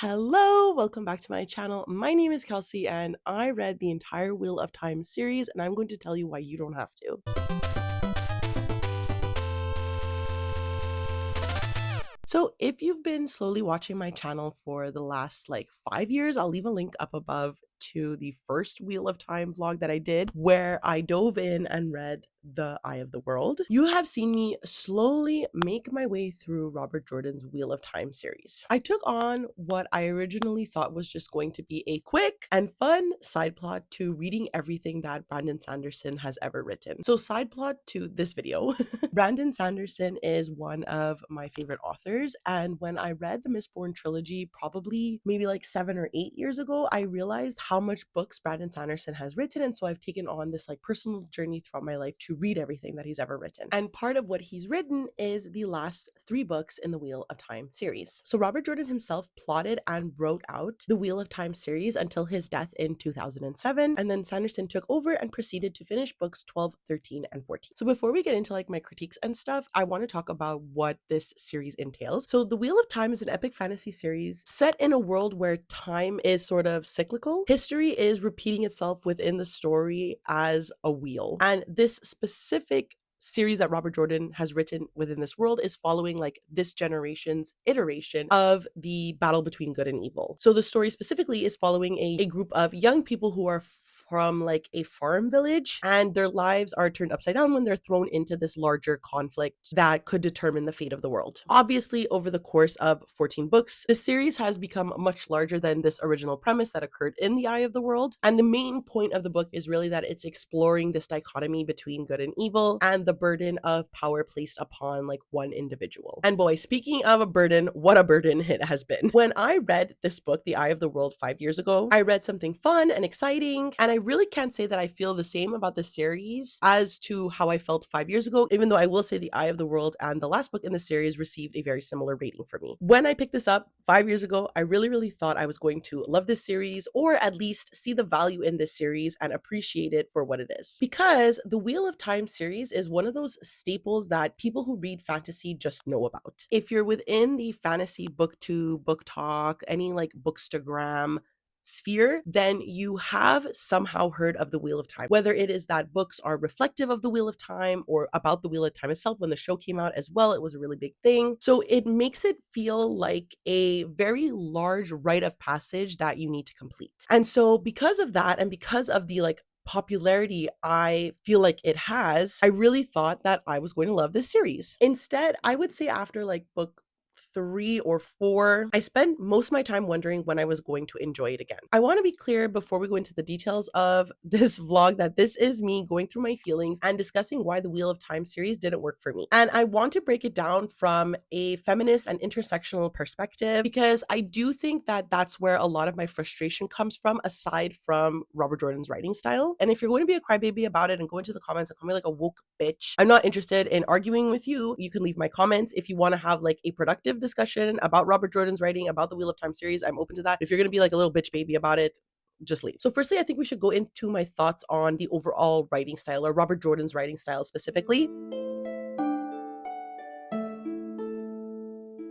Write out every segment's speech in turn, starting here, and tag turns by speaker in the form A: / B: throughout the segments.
A: Hello, welcome back to my channel. My name is Kelsey and I read the entire Wheel of Time series and I'm going to tell you why you don't have to. So if you've been slowly watching my channel for the last 5 years, I'll leave a link up above to the first Wheel of Time vlog that I did where I dove in and read The Eye of the World. You have seen me slowly make my way through Robert Jordan's Wheel of Time series. I took on what I originally thought was just going to be a quick and fun side plot to reading everything that Brandon Sanderson has ever written. So side plot to this video, Brandon Sanderson is one of my favorite authors, and when I read the Mistborn trilogy probably maybe 7 or 8 years ago, I realized how much books Brandon Sanderson has written, and so I've taken on this personal journey throughout my life to read everything that he's ever written. And part of what he's written is the last 3 books in the Wheel of Time series. So Robert Jordan himself plotted and wrote out the Wheel of Time series until his death in 2007, and then Sanderson took over and proceeded to finish books 12, 13, and 14. So before we get into my critiques and stuff, I want to talk about what this series entails. So the Wheel of Time is an epic fantasy series set in a world where time is sort of cyclical. History is repeating itself within the story as a wheel. And this specific series that Robert Jordan has written within this world is following this generation's iteration of the battle between good and evil. So the story specifically is following a group of young people who are from a farm village, and their lives are turned upside down when they're thrown into this larger conflict that could determine the fate of the world. Obviously, over the course of 14 books, the series has become much larger than this original premise that occurred in The Eye of the World, and the main point of the book is really that it's exploring this dichotomy between good and evil and the burden of power placed upon one individual. And boy, speaking of a burden, what a burden it has been. When I read this book, The Eye of the World, 5 years ago, I read something fun and exciting, and I really can't say that I feel the same about the series as to how I felt 5 years ago, even though I will say The Eye of the World and the last book in the series received a very similar rating for me. When I picked this up 5 years ago, I really thought I was going to love this series, or at least see the value in this series and appreciate it for what it is. Because the Wheel of Time series is one of those staples that people who read fantasy just know about. If you're within the fantasy booktube, book talk, any bookstagram sphere, then you have somehow heard of the Wheel of Time. Whether it is that books are reflective of the Wheel of Time or about the Wheel of Time itself. When the show came out as well, it was a really big thing. So it makes it feel like a very large rite of passage that you need to complete. And so because of that, and because of the popularity I feel like it has, I really thought that I was going to love this series. Instead, I would say after book 3 or 4, I spent most of my time wondering when I was going to enjoy it again. I want to be clear before we go into the details of this vlog that this is me going through my feelings and discussing why the Wheel of Time series didn't work for me. And I want to break it down from a feminist and intersectional perspective, because I do think that that's where a lot of my frustration comes from, aside from Robert Jordan's writing style. And if you're going to be a crybaby about it and go into the comments and call me a woke bitch, I'm not interested in arguing with you. You can leave my comments. If you want to have a productive discussion about Robert Jordan's writing, about the Wheel of Time series, I'm open to that. If you're going to be a little bitch baby about it, just leave. So firstly, I think we should go into my thoughts on the overall writing style, or Robert Jordan's writing style specifically,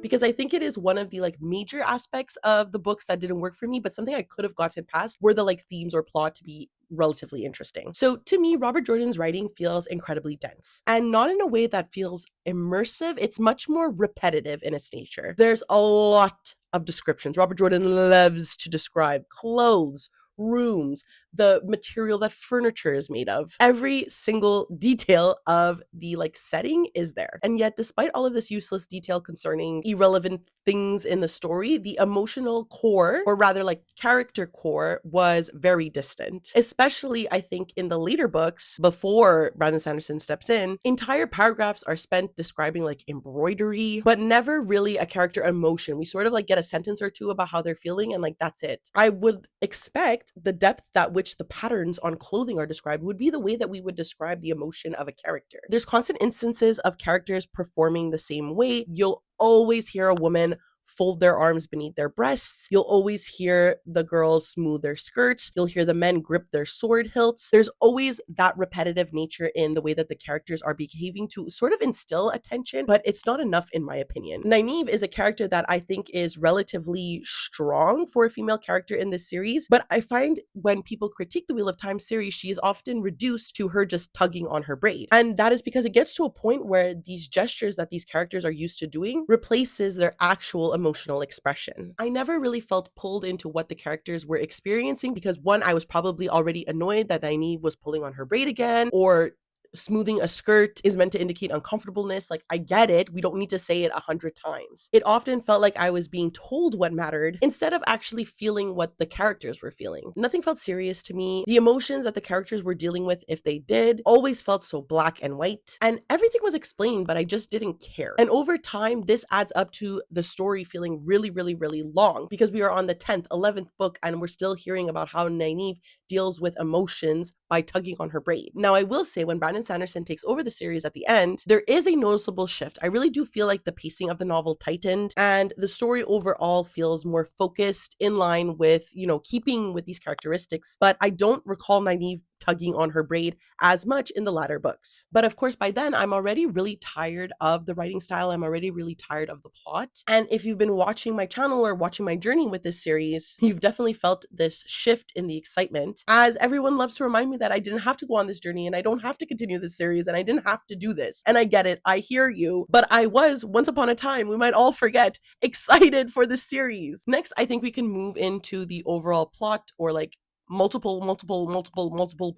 A: because I think it is one of the major aspects of the books that didn't work for me, but something I could have gotten past were the themes or plot to be relatively interesting. So to me, Robert Jordan's writing feels incredibly dense, and not in a way that feels immersive. It's much more repetitive in its nature. There's a lot of descriptions. Robert Jordan loves to describe clothes, rooms, the material that furniture is made of. Every single detail of the setting is there. And yet, despite all of this useless detail concerning irrelevant things in the story, the emotional core, or rather character core, was very distant. Especially, I think, in the later books, before Brandon Sanderson steps in, entire paragraphs are spent describing embroidery, but never really a character emotion. We sort of get a sentence or two about how they're feeling, and that's it. I would expect the depth that which the patterns on clothing are described would be the way that we would describe the emotion of a character. There's constant instances of characters performing the same way. You'll always hear a woman fold their arms beneath their breasts. You'll always hear the girls smooth their skirts. You'll hear the men grip their sword hilts. There's always that repetitive nature in the way that the characters are behaving to sort of instill attention, but it's not enough in my opinion. Nynaeve is a character that I think is relatively strong for a female character in this series, but I find when people critique the Wheel of Time series, she is often reduced to her just tugging on her braid. And that is because it gets to a point where these gestures that these characters are used to doing replaces their actual emotional expression. I never really felt pulled into what the characters were experiencing because one, I was probably already annoyed that Nynaeve was pulling on her braid again, or smoothing a skirt is meant to indicate uncomfortableness. Like, I get it. We don't need to say it 100 times. It often felt like I was being told what mattered instead of actually feeling what the characters were feeling. Nothing felt serious to me. The emotions that the characters were dealing with, if they did, always felt so black and white. And everything was explained, but I just didn't care. And over time, this adds up to the story feeling really, really, really long because we are on the 10th, 11th book and we're still hearing about how Nynaeve deals with emotions by tugging on her braid. Now, I will say when Brandon Sanderson takes over the series at the end, there is a noticeable shift. I really do feel like the pacing of the novel tightened and the story overall feels more focused in line with, keeping with these characteristics. But I don't recall Nynaeve tugging on her braid as much in the latter books. But of course, by then, I'm already really tired of the writing style. I'm already really tired of the plot. And if you've been watching my channel or watching my journey with this series, you've definitely felt this shift in the excitement, as everyone loves to remind me that I didn't have to go on this journey and I don't have to continue this series and I didn't have to do this. And I get it. I hear you. But I was, once upon a time, we might all forget, excited for this series. Next, I think we can move into the overall plot, or like multiple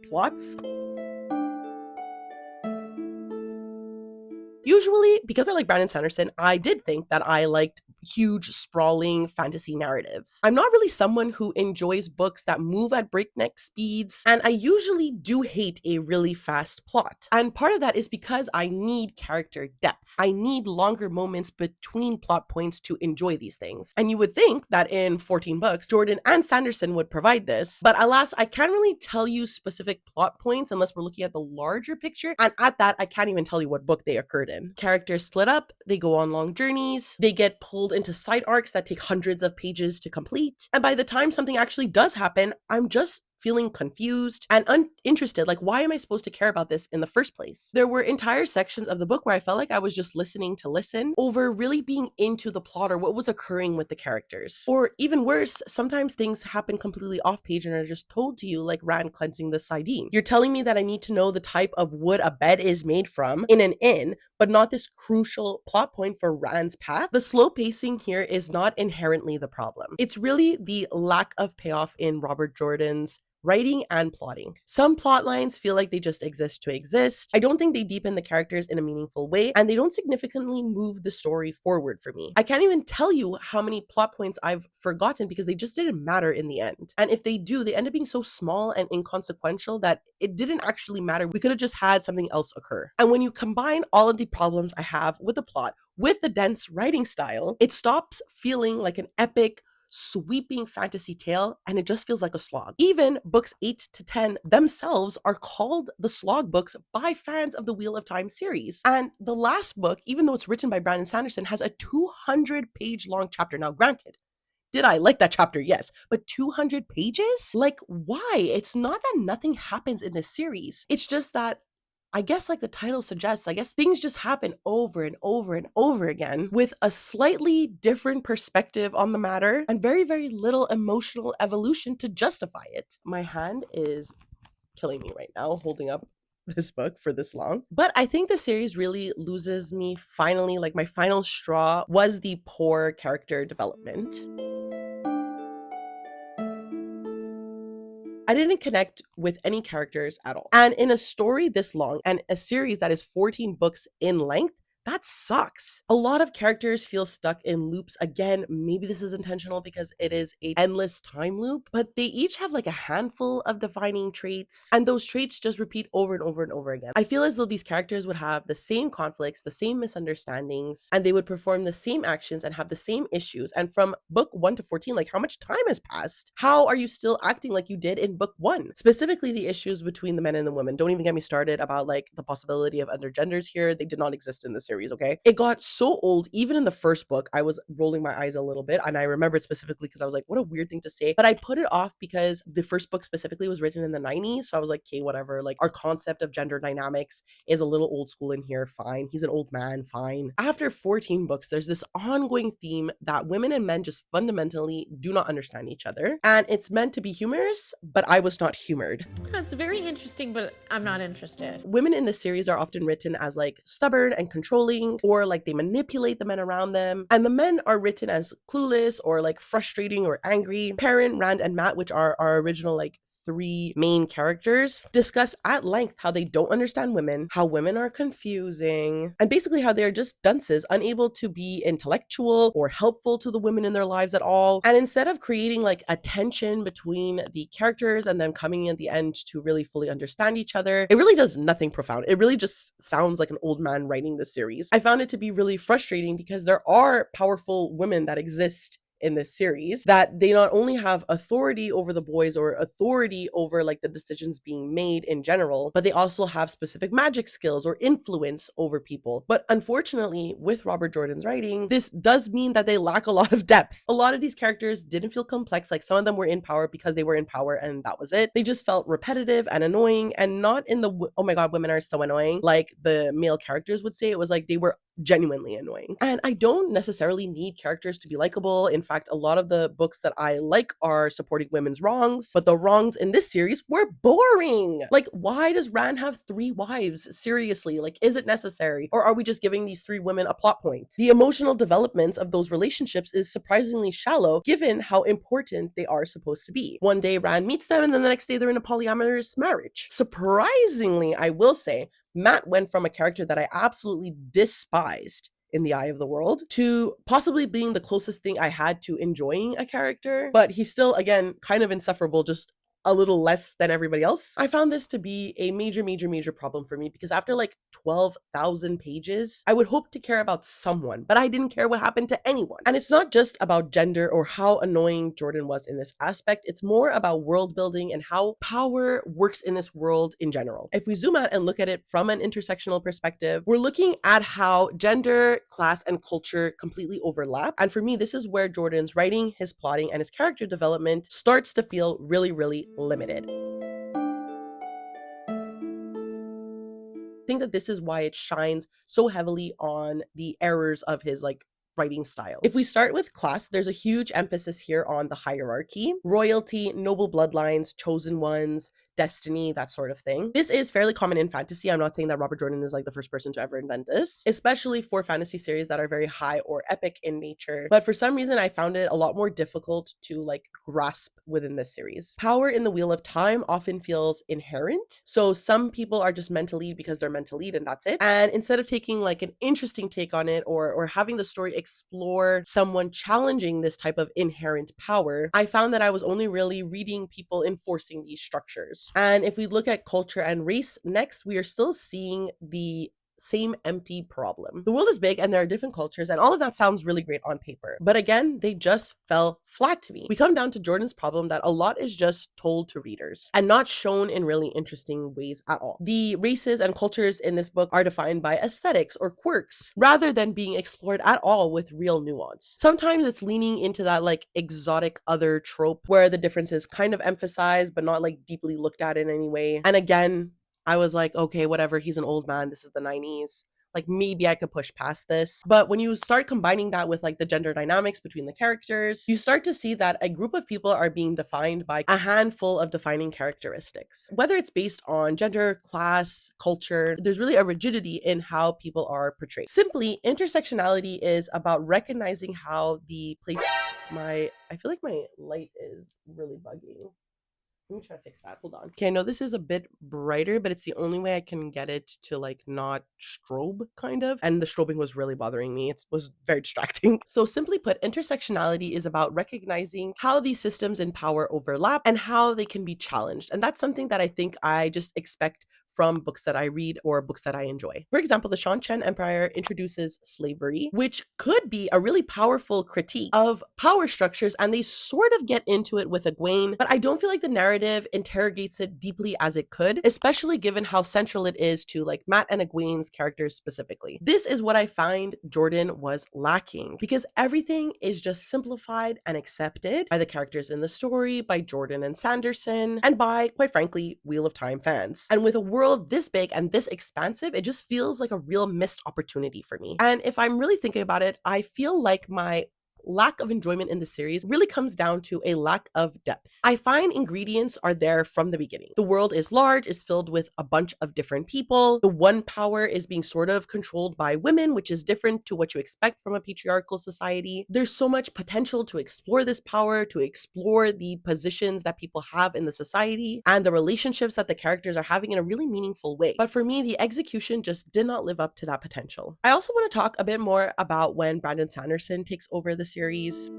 A: plots. Usually, because I like Brandon Sanderson, I did think that I liked huge, sprawling fantasy narratives. I'm not really someone who enjoys books that move at breakneck speeds, and I usually do hate a really fast plot. And part of that is because I need character depth. I need longer moments between plot points to enjoy these things. And you would think that in 14 books, Jordan and Sanderson would provide this, but alas, I can't really tell you specific plot points unless we're looking at the larger picture, and at that, I can't even tell you what book they occurred in. Characters split up, they go on long journeys, they get pulled into side arcs that take hundreds of pages to complete, and by the time something actually does happen, I'm just feeling confused and uninterested. Like, why am I supposed to care about this in the first place? There were entire sections of the book where I felt like I was just listening to listen over really being into the plot or what was occurring with the characters. Or even worse, sometimes things happen completely off page and are just told to you, like Rand cleansing the sardine. You're telling me that I need to know the type of wood a bed is made from in an inn, but not this crucial plot point for Rand's path. The slow pacing here is not inherently the problem. It's really the lack of payoff in Robert Jordan's writing and plotting. Some plot lines feel like they just exist to exist. I don't think they deepen the characters in a meaningful way, and they don't significantly move the story forward for me. I can't even tell you how many plot points I've forgotten because they just didn't matter in the end. And if they do, they end up being so small and inconsequential that it didn't actually matter. We could have just had something else occur. And when you combine all of the problems I have with the plot with the dense writing style, it stops feeling like an epic, sweeping fantasy tale, and it just feels like a slog. Even books 8 to 10 themselves are called the slog books by fans of the Wheel of Time series. And the last book, even though it's written by Brandon Sanderson, has a 200-page long chapter. Now, granted, did I like that chapter? Yes. But 200 pages? Like, why? It's not that nothing happens in this series. It's just that, I guess, like the title suggests, I guess things just happen over and over and over again with a slightly different perspective on the matter and very, very little emotional evolution to justify it. My hand is killing me right now holding up this book for this long. But I think the series really loses me finally. Like, my final straw was the poor character development. I didn't connect with any characters at all. And in a story this long and a series that is 14 books in length, that sucks. A lot of characters feel stuck in loops. Again, maybe this is intentional because it is an endless time loop, but they each have like a handful of defining traits, and those traits just repeat over and over and over again. I feel as though these characters would have the same conflicts, the same misunderstandings, and they would perform the same actions and have the same issues. And from book 1 to 14, like, how much time has passed? How are you still acting like you did in book 1? Specifically, the issues between the men and the women. Don't even get me started about like the possibility of other genders here. They did not exist in the series. series, okay? It got so old. Even in the first book, I was rolling my eyes a little bit. And I remember it specifically because I was like, what a weird thing to say. But I put it off because the first book specifically was written in the 90s. So I was like, okay, whatever. Like our concept of gender dynamics is a little old school in here. Fine. He's an old man. Fine. After 14 books, there's this ongoing theme that women and men just fundamentally do not understand each other. And it's meant to be humorous, but I was not humored.
B: That's very interesting, but I'm not interested.
A: Women in this series are often written as like stubborn and controlling, or like they manipulate the men around them. And the men are written as clueless or like frustrating or angry. Perrin, Rand, and Matt, which are our original like three main characters, discuss at length how they don't understand women, how women are confusing, and basically how they're just dunces, unable to be intellectual or helpful to the women in their lives at all. And instead of creating like a tension between the characters and them coming in at the end to really fully understand each other, it really does nothing profound. It really just sounds like an old man writing this series. I found it to be really frustrating because there are powerful women that exist in this series, that they not only have authority over the boys or authority over like the decisions being made in general, but they also have specific magic skills or influence over people. But unfortunately, with Robert Jordan's writing, this does mean that they lack a lot of depth. A lot of these characters didn't feel complex. Like some of them were in power because they were in power and that was it. They just felt repetitive and annoying, and not in the oh my god, women are so annoying like the male characters would say. It was like they were genuinely annoying. And I don't necessarily need characters to be likable. In fact, a lot of the books that I like are supporting women's wrongs, but the wrongs in this series were boring. Like, why does Rand have 3 wives? Seriously, like, is it necessary? Or are we just giving these 3 women a plot point? The emotional development of those relationships is surprisingly shallow given how important they are supposed to be. One day Rand meets them and then the next day they're in a polyamorous marriage. Surprisingly, I will say, Matt went from a character that I absolutely despised in the eye of the world to possibly being the closest thing I had to enjoying a character, but he's still, again, kind of insufferable, just a little less than everybody else. I found this to be a major problem for me because after like 12,000 pages, I would hope to care about someone, but I didn't care what happened to anyone. And it's not just about gender or how annoying Jordan was in this aspect. It's more about world building and how power works in this world in general. If we zoom out and look at it from an intersectional perspective, we're looking at how gender, class, and culture completely overlap. And for me, this is where Jordan's writing, his plotting, and his character development starts to feel really limited. I think that this is why it shines so heavily on the errors of his like writing style. If we start with class, there's a huge emphasis here on the hierarchy, royalty, noble bloodlines, chosen ones, destiny, that sort of thing. This is fairly common in fantasy. I'm not saying that Robert Jordan is like the first person to ever invent this, especially for fantasy series that are very high or epic in nature. But for some reason, I found it a lot more difficult to like grasp within this series. Power in the Wheel of Time often feels inherent. So some people are just meant to lead because they're meant to lead and that's it. And instead of taking like an interesting take on it or having the story explore someone challenging this type of inherent power, I found that I was only really reading people enforcing these structures. And if we look at culture and race next, we are still seeing the same empty problem. The world is big and there are different cultures, and all of that sounds really great on paper. But again, they just fell flat to me. We come down to Jordan's problem that a lot is just told to readers and not shown in really interesting ways at all. The races and cultures in this book are defined by aesthetics or quirks rather than being explored at all with real nuance. Sometimes it's leaning into that like exotic other trope where the difference is kind of emphasized but not like deeply looked at in any way. And again, I was like, okay, whatever, he's an old man. This is the 90s. Like maybe I could push past this. But when you start combining that with like the gender dynamics between the characters, you start to see that a group of people are being defined by a handful of defining characteristics. Whether it's based on gender, class, culture, there's really a rigidity in how people are portrayed. Simply, intersectionality is about recognizing how the place I feel like my light is really bugging. Let me try to fix that. Hold on. Okay, I know this is a bit brighter, but it's the only way I can get it to like not strobe kind of. And the strobing was really bothering me. It was very distracting. So simply put, intersectionality is about recognizing how these systems in power overlap and how they can be challenged. And that's something that I think I just expect from books that I read or books that I enjoy. For example, the Shan Chen Empire introduces slavery, which could be a really powerful critique of power structures, and they sort of get into it with Egwene, but I don't feel like the narrative interrogates it deeply as it could, especially given how central it is to like Matt and Egwene's characters specifically. This is what I find Jordan was lacking, because everything is just simplified and accepted by the characters in the story, by Jordan and Sanderson, and by, quite frankly, Wheel of Time fans. And with a world this big and this expansive, it just feels like a real missed opportunity for me. And if I'm really thinking about it, I feel like my lack of enjoyment in the series really comes down to a lack of depth. I find ingredients are there from the beginning. The world is large, is filled with a bunch of different people. The one power is being sort of controlled by women, which is different to what you expect from a patriarchal society. There's so much potential to explore this power, to explore the positions that people have in the society and the relationships that the characters are having in a really meaningful way. But for me, the execution just did not live up to that potential. I also want to talk a bit more about when Brandon Sanderson takes over the series,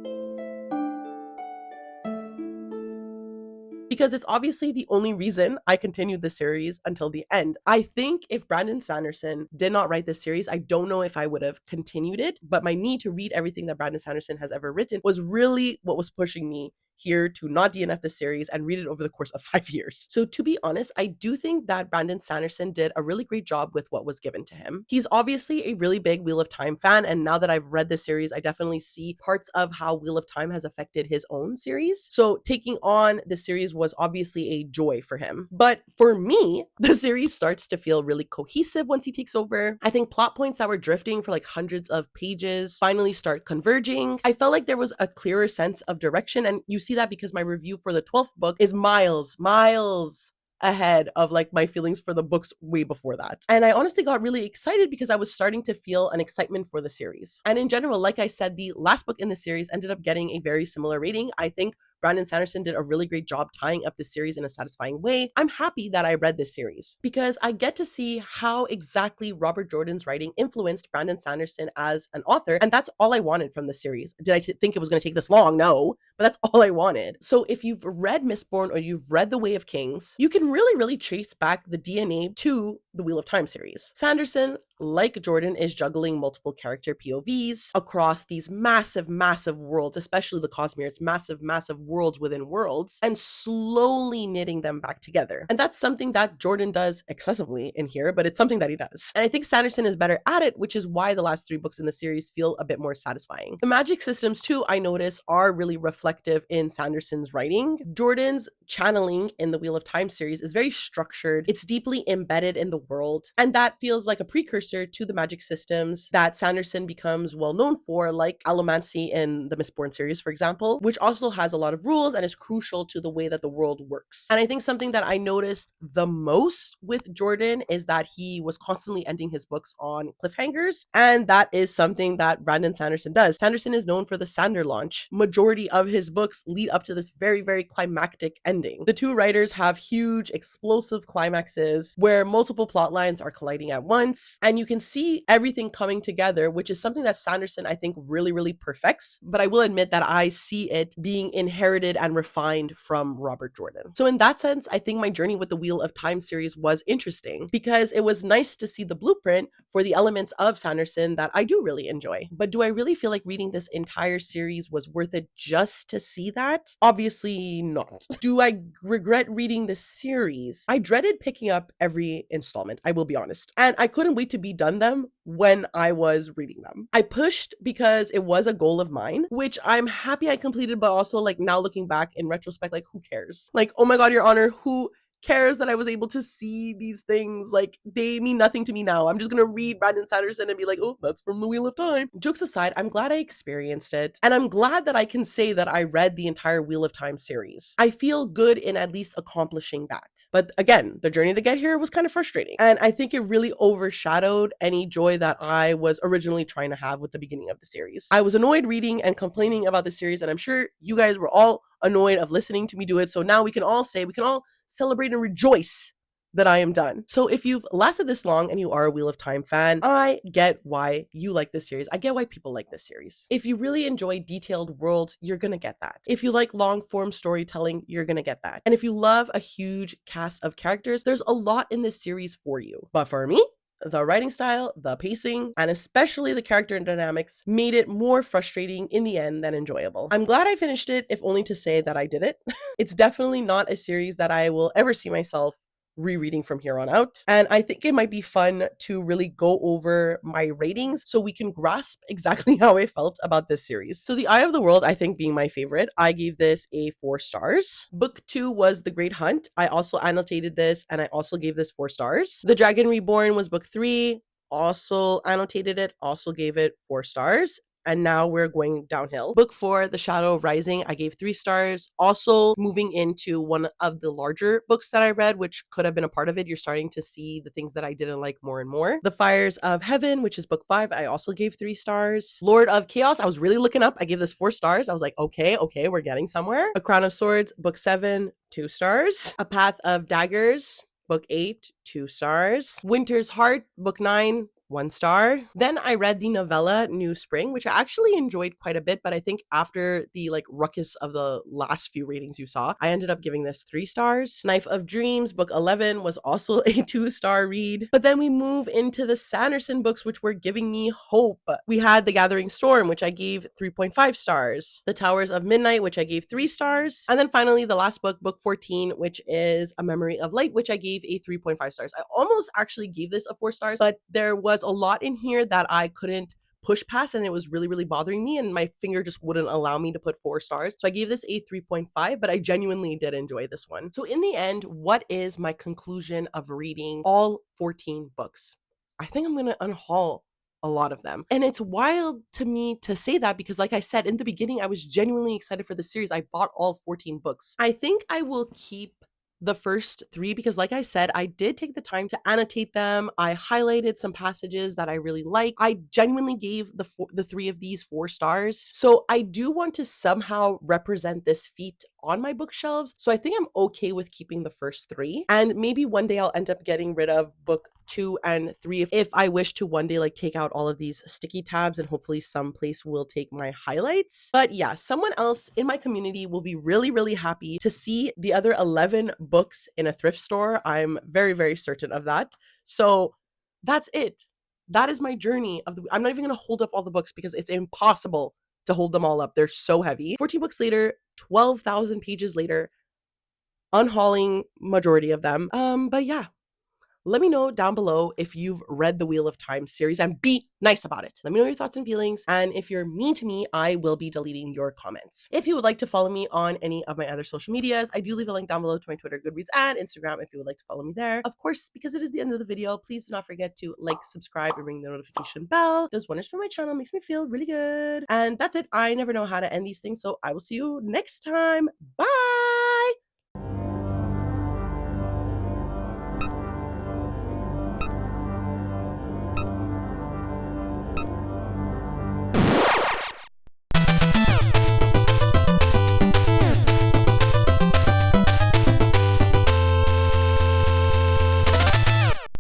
A: because it's obviously the only reason I continued the series until the end. I think if Brandon Sanderson did not write this series, I don't know if I would have continued it, but my need to read everything that Brandon Sanderson has ever written was really what was pushing me here to not DNF the series and read it over the course of 5 years. So to be honest, I do think that Brandon Sanderson did a really great job with what was given to him. He's obviously a really big Wheel of Time fan, and now that I've read the series, I definitely see parts of how Wheel of Time has affected his own series. So taking on the series was obviously a joy for him. But for me, the series starts to feel really cohesive once he takes over. I think plot points that were drifting for like hundreds of pages finally start converging. I felt like there was a clearer sense of direction, and you see that because my review for the 12th book is miles ahead of like my feelings for the books way before that. And I honestly got really excited because I was starting to feel an excitement for the series. And in general, like I said, the last book in the series ended up getting a very similar rating. I think Brandon Sanderson did a really great job tying up the series in a satisfying way. I'm happy that I read this series because I get to see how exactly Robert Jordan's writing influenced Brandon Sanderson as an author. And that's all I wanted from the series. Did I think it was going to take this long? No, but that's all I wanted. So if you've read Mistborn or you've read The Way of Kings, you can really trace back the DNA to the Wheel of Time series. Sanderson, like Jordan, is juggling multiple character POVs across these massive worlds, especially the Cosmere. It's massive worlds within worlds, and slowly knitting them back together. And that's something that Jordan does excessively in here, but it's something that he does. And I think Sanderson is better at it, which is why the last 3 books in the series feel a bit more satisfying. The magic systems too, I notice, are really reflective in Sanderson's writing. Jordan's channeling in the Wheel of Time series is very structured. It's deeply embedded in the world, and that feels like a precursor to the magic systems that Sanderson becomes well known for, like allomancy in the Mistborn series, for example, which also has a lot of rules and is crucial to the way that the world works. And I think something that I noticed the most with Jordan is that he was constantly ending his books on cliffhangers, and that is something that Brandon Sanderson does. Sanderson is known for the Sander launch. Majority of his books lead up to this very climactic ending. The two writers have huge explosive climaxes where multiple plot lines are colliding at once, and you can see everything coming together, which is something that Sanderson, I think, really perfects. But I will admit that I see it being inherited and refined from Robert Jordan. So in that sense, I think my journey with the Wheel of Time series was interesting because it was nice to see the blueprint for the elements of Sanderson that I do really enjoy. But do I really feel like reading this entire series was worth it just to see that? Obviously not. Do I regret reading the series? I dreaded picking up every installment, I will be honest. And I couldn't wait to be done them when I was reading them. I pushed because it was a goal of mine, which I'm happy I completed, but also like now looking back in retrospect, like who cares? Like, oh my God, Your Honor, who cares that I was able to see these things? Like, they mean nothing to me now. I'm just gonna read Brandon Sanderson and be like, oh, that's from the Wheel of Time. Jokes aside, I'm glad I experienced it, and I'm glad that I can say that I read the entire Wheel of Time series. I feel good in at least accomplishing that. But again, the journey to get here was kind of frustrating, and I think it really overshadowed any joy that I was originally trying to have with the beginning of the series. I was annoyed reading and complaining about the series, and I'm sure you guys were all annoyed of listening to me do it. So now we can all celebrate and rejoice that I am done. So if you've lasted this long and you are a Wheel of Time fan, I get why you like this series. I get why people like this series. If you really enjoy detailed worlds, you're gonna get that. If you like long form storytelling, you're gonna get that. And if you love a huge cast of characters, there's a lot in this series for you. But for me, the writing style, the pacing, and especially the character dynamics made it more frustrating in the end than enjoyable. I'm glad I finished it, if only to say that I did it. It's definitely not a series that I will ever see myself rereading from here on out. And I think it might be fun to really go over my ratings so we can grasp exactly how I felt about this series. So, The Eye of the World, I think being my favorite, I gave this a 4 stars. Book 2 was The Great Hunt. I also annotated this and I also gave this 4 stars. The Dragon Reborn was book 3. Also annotated it, also gave it 4 stars, and now we're going downhill. Book 4, The Shadow Rising, I gave 3 stars. Also, moving into one of the larger books that I read, which could have been a part of it. You're starting to see the things that I didn't like more and more. The Fires of Heaven, which is book 5, I also gave 3 stars. Lord of Chaos, I was really looking up. I gave this 4 stars. I was like, okay, we're getting somewhere. A Crown of Swords, book 7, 2 stars. A Path of Daggers, book 8, 2 stars. Winter's Heart, book 9, 1 star. Then I read the novella New Spring, which I actually enjoyed quite a bit, but I think after the ruckus of the last few ratings you saw, I ended up giving this 3 stars. Knife of Dreams, book 11, was also a 2 star read. But then we move into the Sanderson books, which were giving me hope. We had The Gathering Storm, which I gave 3.5 stars. The Towers of Midnight, which I gave 3 stars. And then finally, the last book, book 14, which is A Memory of Light, which I gave a 3.5 stars. I almost actually gave this a 4 stars, but there was a lot in here that I couldn't push past and it was really, really bothering me, and my finger just wouldn't allow me to put 4 stars. So I gave this a 3.5, but I genuinely did enjoy this one. So in the end, what is my conclusion of reading all 14 books? I think I'm gonna unhaul a lot of them. And it's wild to me to say that because, like I said, in the beginning, I was genuinely excited for the series. I bought all 14 books. I think I will keep the first 3 because, like I said, I did take the time to annotate them. I highlighted some passages that I really like. I genuinely gave the 3 of these 4 stars. So I do want to somehow represent this feat on my bookshelves. So I think I'm okay with keeping the first 3. And maybe one day I'll end up getting rid of book 2 and 3 if I wish to one day take out all of these sticky tabs, and hopefully someplace will take my highlights. But yeah, someone else in my community will be really, really happy to see the other 11 books in a thrift store. I'm very, very certain of that. So that's it. That is my journey I'm not even going to hold up all the books because it's impossible to hold them all up. They're so heavy. 14 books later, 12,000 pages later, unhauling majority of them. But yeah, let me know down below if you've read the Wheel of Time series and be nice about it. Let me know your thoughts and feelings. And if you're mean to me, I will be deleting your comments. If you would like to follow me on any of my other social medias, I do leave a link down below to my Twitter, Goodreads, and Instagram if you would like to follow me there. Of course, because it is the end of the video, please do not forget to subscribe, and ring the notification bell. Those wonders for my channel, makes me feel really good. And that's it. I never know how to end these things, so I will see you next time. Bye!